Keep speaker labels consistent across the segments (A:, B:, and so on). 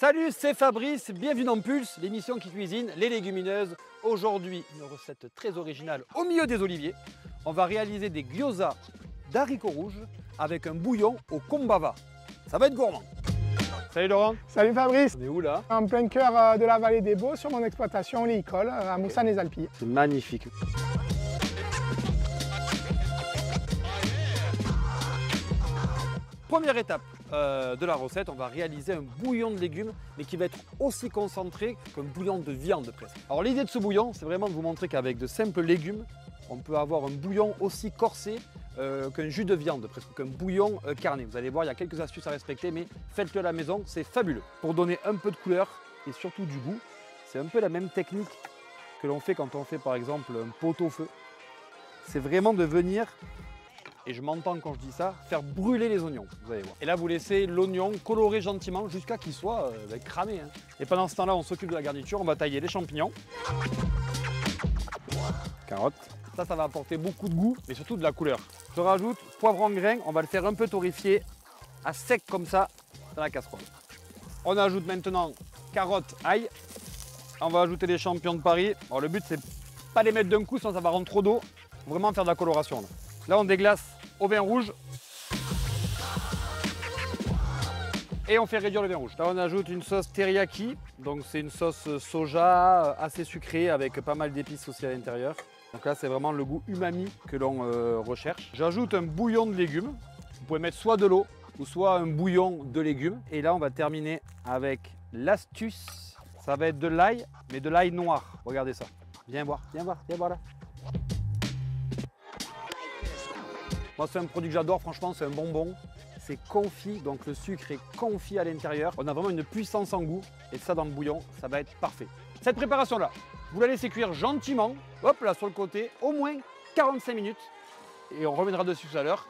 A: Salut, c'est Fabrice, bienvenue dans Pulse, l'émission qui cuisine les légumineuses. Aujourd'hui, une recette très originale au milieu des oliviers. On va réaliser des gyoza d'haricots rouges avec un bouillon au kombava. Ça va être gourmand. Salut Laurent.
B: Salut Fabrice.
A: On est où là?
B: En plein cœur de la vallée des Baux, sur mon exploitation Léicole, à Moussan-les-Alpilles.
A: C'est magnifique. Première étape de la recette, on va réaliser un bouillon de légumes, mais qui va être aussi concentré qu'un bouillon de viande presque. Alors l'idée de ce bouillon, c'est vraiment de vous montrer qu'avec de simples légumes, on peut avoir un bouillon aussi corsé qu'un jus de viande, presque qu'un bouillon carné. Vous allez voir, il y a quelques astuces à respecter, mais faites-le à la maison, c'est fabuleux. Pour donner un peu de couleur et surtout du goût, c'est un peu la même technique que l'on fait quand on fait par exemple un pot-au-feu. C'est vraiment de venir, et je m'entends quand je dis ça, faire brûler les oignons, vous allez voir. Et là, vous laissez l'oignon colorer gentiment jusqu'à qu'il soit cramé. Hein. Et pendant ce temps-là, on s'occupe de la garniture, on va tailler les champignons. Carottes. Ça va apporter beaucoup de goût, mais surtout de la couleur. Je rajoute poivre en grain, on va le faire un peu torréfier à sec comme ça dans la casserole. On ajoute maintenant carottes, ail. On va ajouter les champignons de Paris. Alors le but, c'est pas les mettre d'un coup, sinon ça va rendre trop d'eau. Vraiment faire de la coloration. Là, on déglace au vin rouge. Et on fait réduire le vin rouge. Là, on ajoute une sauce teriyaki. Donc, c'est une sauce soja assez sucrée avec pas mal d'épices aussi à l'intérieur. Donc là, c'est vraiment le goût umami que l'on recherche. J'ajoute un bouillon de légumes. Vous pouvez mettre soit de l'eau ou soit un bouillon de légumes. Et là, on va terminer avec l'astuce. Ça va être de l'ail, mais de l'ail noir. Regardez ça. Viens voir là. Moi, c'est un produit que j'adore, franchement, c'est un bonbon. C'est confit, donc le sucre est confit à l'intérieur. On a vraiment une puissance en goût, et ça dans le bouillon, ça va être parfait. Cette préparation-là, vous la laissez cuire gentiment, hop là sur le côté, au moins 45 minutes. Et on reviendra dessus tout à l'heure.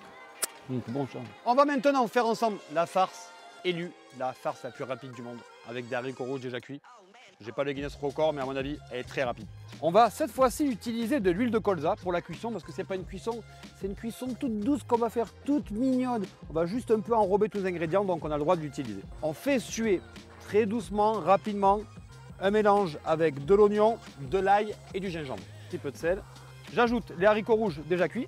A: Bon ça. On va maintenant faire ensemble la farce élue, la farce la plus rapide du monde, avec des haricots rouges déjà cuits. J'ai pas le Guinness record, mais à mon avis, elle est très rapide. On va cette fois-ci utiliser de l'huile de colza pour la cuisson, parce que c'est pas une cuisson, c'est une cuisson toute douce qu'on va faire, toute mignonne. On va juste un peu enrober tous les ingrédients, donc on a le droit de l'utiliser. On fait suer très doucement, rapidement, un mélange avec de l'oignon, de l'ail et du gingembre. Un petit peu de sel. J'ajoute les haricots rouges déjà cuits,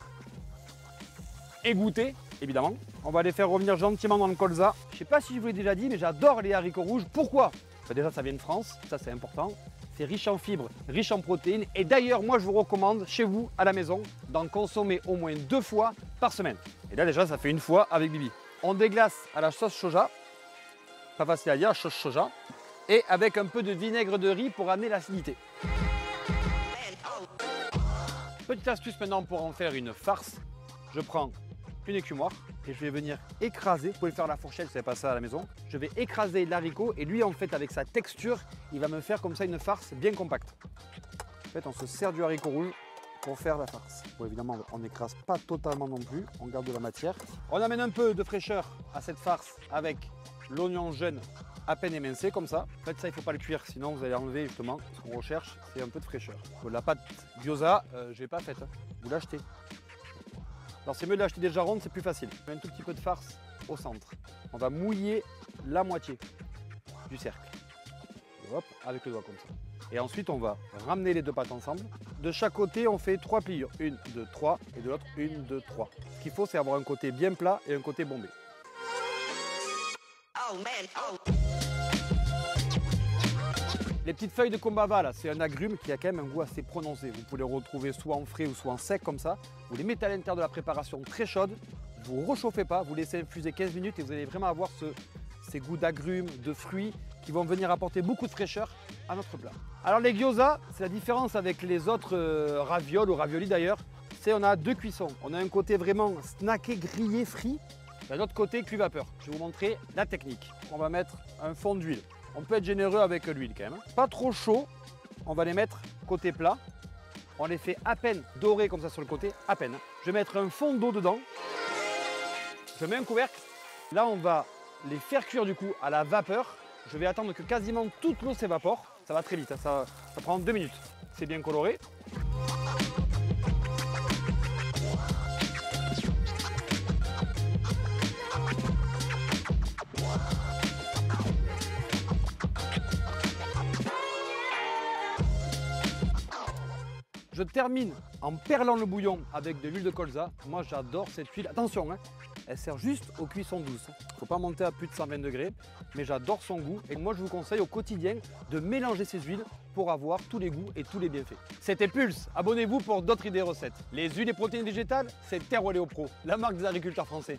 A: égouttés, évidemment. On va les faire revenir gentiment dans le colza. Je sais pas si je vous l'ai déjà dit, mais j'adore les haricots rouges. Pourquoi ? Déjà, ça vient de France, ça c'est important. C'est riche en fibres, riche en protéines. Et d'ailleurs, moi, je vous recommande chez vous, à la maison, d'en consommer au moins 2 fois par semaine. Et là, déjà, ça fait 1 fois avec Bibi. On déglace à la sauce soja. Pas facile à dire, sauce soja. Et avec un peu de vinaigre de riz pour amener l'acidité. Petite astuce maintenant pour en faire une farce. Je prends une écumoire et je vais venir écraser, vous pouvez le faire à la fourchette, c'est pas ça à la maison. Je vais écraser l'haricot et lui en fait avec sa texture, il va me faire comme ça une farce bien compacte. En fait on se sert du haricot rouge pour faire la farce. Bon évidemment on n'écrase pas totalement non plus, on garde de la matière. On amène un peu de fraîcheur à cette farce avec l'oignon jeune à peine émincé comme ça. En fait ça il ne faut pas le cuire sinon vous allez enlever justement ce qu'on recherche, c'est un peu de fraîcheur. Bon, la pâte gyoza, je l'ai pas faite, hein. Vous l'achetez. Alors c'est mieux de l'acheter déjà ronde, c'est plus facile. On met un tout petit peu de farce au centre. On va mouiller la moitié du cercle. Et hop, avec le doigt comme ça. Et ensuite on va ramener les 2 pâtes ensemble. De chaque côté on fait 3 pliures. 1, 2, 3 et de l'autre 1, 2, 3. Ce qu'il faut c'est avoir un côté bien plat et un côté bombé. Les petites feuilles de kombava, là, c'est un agrume qui a quand même un goût assez prononcé. Vous pouvez les retrouver soit en frais ou soit en sec comme ça. Vous les mettez à l'intérieur de la préparation très chaude. Vous ne réchauffez pas, vous laissez infuser 15 minutes et vous allez vraiment avoir ces goûts d'agrumes, de fruits qui vont venir apporter beaucoup de fraîcheur à notre plat. Alors les gyoza, c'est la différence avec les autres ravioles ou raviolis d'ailleurs. C'est on a 2 cuissons. On a un côté vraiment snacké, grillé, frit. Et l'autre côté cuit vapeur. Je vais vous montrer la technique. On va mettre un fond d'huile. On peut être généreux avec l'huile quand même. Pas trop chaud, on va les mettre côté plat. On les fait à peine dorer comme ça sur le côté, à peine. Je vais mettre un fond d'eau dedans. Je mets un couvercle. Là, on va les faire cuire du coup à la vapeur. Je vais attendre que quasiment toute l'eau s'évapore. Ça va très vite, hein. Ça prend 2 minutes. C'est bien coloré. Je termine en perlant le bouillon avec de l'huile de colza. Moi j'adore cette huile. Attention, hein, elle sert juste aux cuissons douces. Il ne faut pas monter à plus de 120 degrés, mais j'adore son goût. Et moi je vous conseille au quotidien de mélanger ces huiles pour avoir tous les goûts et tous les bienfaits. C'était Pulse, abonnez-vous pour d'autres idées recettes. Les huiles et protéines végétales, c'est Terre Léo Pro, la marque des agriculteurs français.